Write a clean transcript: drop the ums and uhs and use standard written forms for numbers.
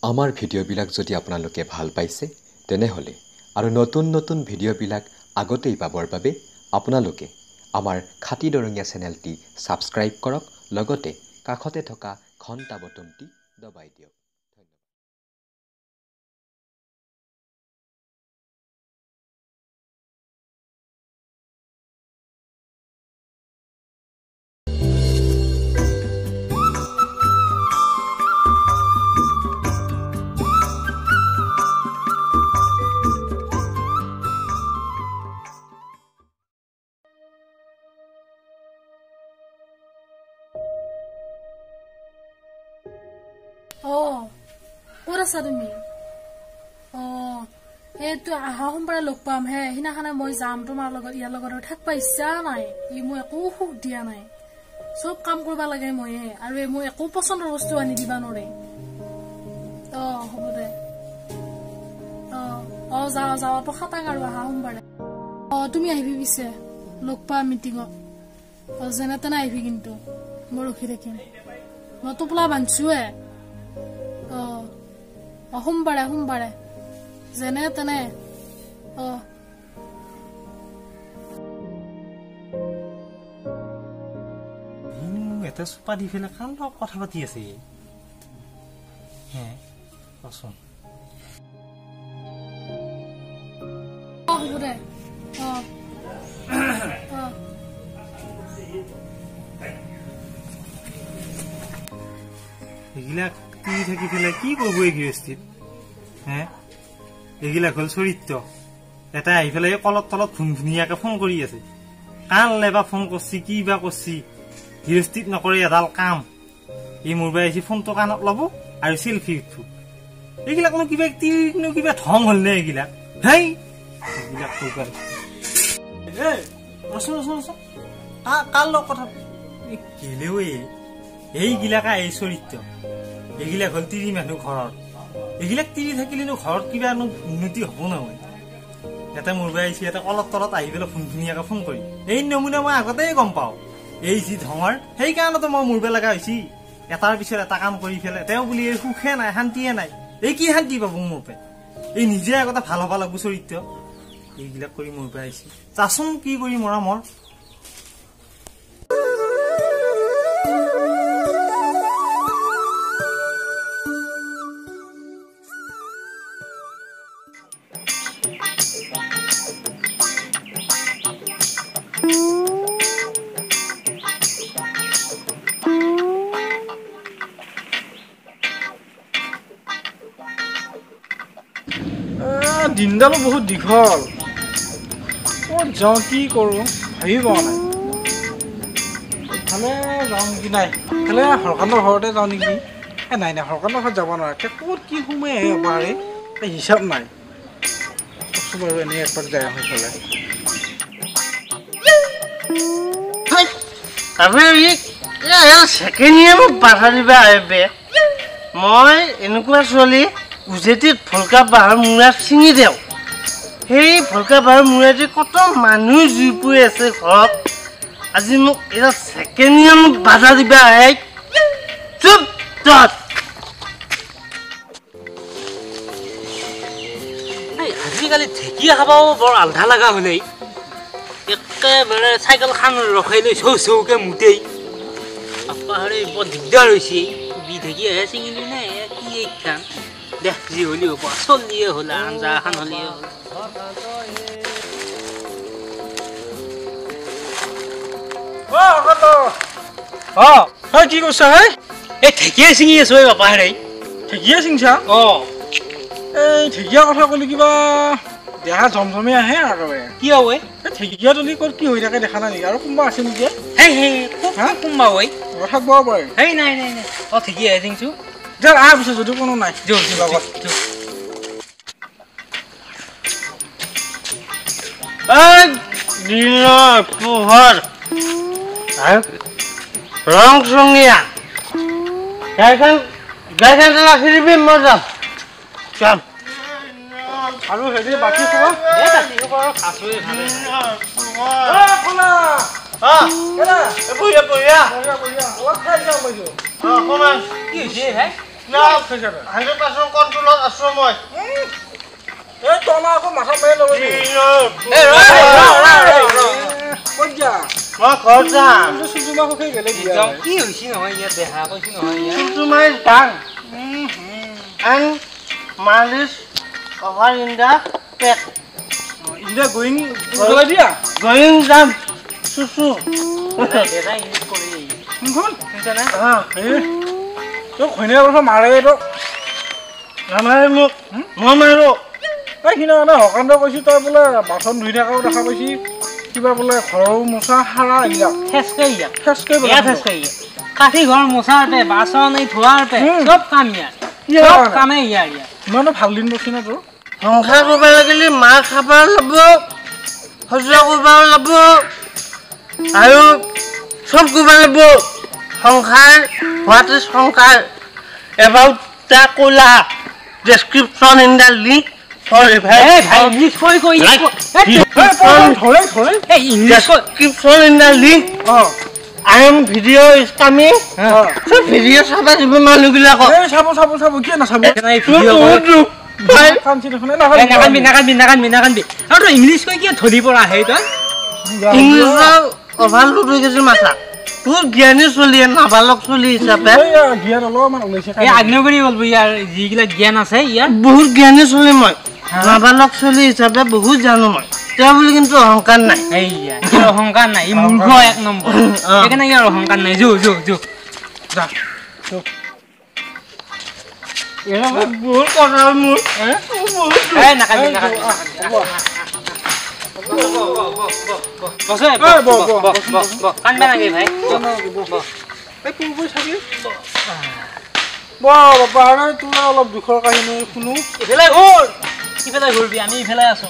আমাৰ ভিডিঅ'বিলাক যদি আপোনালোকে ভাল পাইছে তেনেহ'লে আৰু নতুন ভিডিঅ'বিলাক আগতেই পাবৰ বাবে আপোনালোকে আমাৰ খাতি দৰঙীয়া চেনেলটি ছাবস্ক্ৰাইব কৰক লগতে কাষতে থকা ঘণ্টা বটনটি দবাই দিয়ক ক'ত আছা তুমি এইটো আহা সোমবাৰে লগ পাম হে সিদিনাখনে মই যাম তোমাৰ লগত ইয়াৰ লগত থাকিবা ইচ্ছা নাই ই মোক একো সুখ দিয়া নাই চব কাম কৰিব লাগে ময়ে আৰু মই একো পচন্দৰ বস্তু আনি দিবা নোৱাৰে হ'ব দে যাওঁ খাটাং আৰু আহা সোমবাৰে তুমি আহিবি পিছে লগ পাম মিটিঙত যেনে তেনে আহিবি কিন্তু মই ৰখি থাকিম মই টোপোলা বান্ধিছোৱে সোমবাৰে যেনে তেনে এটা চোপা দি ফেলে কাৰ লগত কথা পাতি আছে কচোন হ'ব দে এইবিলাক তুই থাকি পেলাই কি কৰিব এই গৃহস্থিত এইবিলাক হল চৰিত্ৰ এটা আহি পেলাই কলত তলত ধুনীয়াকে ফোন কৰি আছে কাণলে বা ফোন কৰছি কি বা কৰছি গৃহস্থিত নকৰে এডাল কাম এই মোৰ বাই আহিছে ফোনটো কাণত ল'ব আৰু চেলফি উঠব এইবিলাক কিবা ধং হল নে এইবিলাক এইবিলাক কাৰ লগত কথা কেলেও এইগিলাকা এই চৰিত্ৰ এইগিলাক হল তিৰি মানুহ ঘৰত এইগিলাক তিৰি থাকিলেনো ঘৰত কিবা উন্নতি হব নহয় এটা মোৰ বাই আহিছে এটা কলত তলত আহি পেলাই ধুনীয়াকে ফোন কৰি এই নমুনা মই আগতে গম পাওঁ এই যি ধঙৰ সেইকাৰণেতো মই মৰিব লগা হৈছি এটাৰ পিছত এটা কাম কৰি পেলাই তেওঁ বুলি এই সুখে নাই শান্তিয়ে নাই এই কি শান্তি পাব মোৰ পে এই নিজে আগতে ভাল হব লাগব চৰিত্ৰ এইবিলাক কৰি মোৰ বাই আহিছে চাচোন কি কৰি মৰা মৰ দিনডালো বহুত দীঘল ক'ত যাওঁ কি কৰোঁ ভাবি পোৱা নাই ইফালে যাওঁ নেকি নাই ইফালে হৰকান্দৰ ঘৰতে যাওঁ নেকি নাই হৰকান্দৰ ঘৰত যাব নোৱাৰে ক'ত কি সোমাই আহে পাৰে হিচাপ নাই কৈছোঁ বাৰু এনেই একপাক যায় আহোঁ ইফালে ছেকেণ্ড ইয়েৰ মোক বাধা দিবা আহিবে মই এনেকুৱা ছোৱালী উজেটিত ভলকা বাঁহৰ মূৰা ছিঙি দিওঁ সেই ভলকা বাঁহৰ মূৰাটি কত মানুহ জুই পুৰি আছে ঘৰত আজি মোক এটা ছেকেণ্ড ইয়েৰ মোক বাধা দিবা আহে চুপ আজিকালি ঢেকীয়া খাবাও বৰ আন্ধা লগা হ'লেই একেবাৰে চাইকেলখন ৰখাই লৈ চৌকে মুতেই আপাহাৰে বৰ দিগদাৰ হৈছে ঢেকীয়াহে ছিঙিলি নে কি এইখান দেখ যি হলি হ'ব চলিয়ে হ'ল আঞ্জা এখন হলিয়ে হ'ল কি কৈছা হে এই ঢেকীয়া ছিঙি আছো এই বাপাহাৰে ঢেকীয়া ছিঙছা এই ঢেকীয়া কথা ক'লে কিবা দেহা জমজমে আহে একেবাৰে কি হ'ব এই ঢেকীয়া তলি ক'ত কি হৈ থাকে দেখা নাই নেকি আৰু কোনোবা আছে নেকি কোনোবা ঐ থাকিব পাৰে নাই ঢেকীয়া ছিঙছো যাৰ আহাৰ পিছত যদি কোনো নাই দিনৰ পোহৰ ৰং চঙীয়া গাইখন ৰাখি দিবি মই যাম আৰু হেৰি বাকী খোৱা কি হৈছে ভাই 100% কন্ট্ৰোলত আছো মই এই তমা আকৌ মাথা মাৰি লবি ক'ত যা মই ঘৰ যাম সুজুমা হৈ গেলে একদম কি হৈছি নহয় ইয়াত দেহা কৈছি নহয় ইয়াত তোমাৰ ডাং and মালিশ over in the pack Inda going গলাই দিয়া going যাম সুসু দেহা ইউজ কৰি কোন বুজিছা না তো খনে কথা মাৰে তো আমাৰ মোক মই মাৰো এই কিনা না হকান্দ কৈছি তই বোলে বাচন ধুই থাকাও দেখা পাইছি কিবা বোলে ঘৰৰ মোচা হাৰা ইলা ফেসকে ইয়া ফেসকে ইয়া ফেসকে ইয়া কাঠি ঘৰ মোছাতে বাচন এই ধোৱাতে সব কাম ইয়াৰ ইয়া সব কামে ইয়াৰ ইয়াৰ মানে ভাল দিন বসি না তোৰ সংসাৰ কৰিব লাগিলে মা খাব লাগিব সজা কৰিব লাগিব আৰু সব কৰিব লাগিব সংসাৰ হোৱাটো সংসাৰ এবাউট দা কোলা description in the link for এই ভাই ইংলিছ কৈ কৈ ধৰে ধৰে এই ইংলিছ কৈ description in the link I am video is coming. So video চাবা দিব মানুহবিলাকক এই চাব কি না চাব এই ভিডিঅ' কৈ ভাই ফান্সি দেখনে নাকানবি আৰু ইংলিছ কৈ কি ধৰি পৰা আহে তই ইংলিছৰ অভাৰলোড হৈ গৈছে মাথা তোৰ জ্ঞানী চলি নাবালক চলি হিচাপে জ্ঞান অলপমান ওলাইছে এই আগ্নেয়গিৰি বলবো ইয়াৰ যিগিলা জ্ঞান আছে ইয়াৰ বহুত জ্ঞানী চলি মই নাবালক চলি হিচাপে বহুত জানো মই তেওঁ বুলি কিন্তু অহংকাৰ নাই এইয়া ইয়াৰ অহংকাৰ নাই ই মূৰ্খ এক নম্বৰ সেইকাৰণে ইয়াৰ অহংকাৰ নাই যো যা এৰা বহুত কথা মোৰ এই নাকাবি বস কান্দবা নাগে ভাই এই পুলবই চাবি বাবা তোৰ অলপ দুখৰ কাহিনী শুনো ইফালে ঘূৰবি আমি ইফালে আছো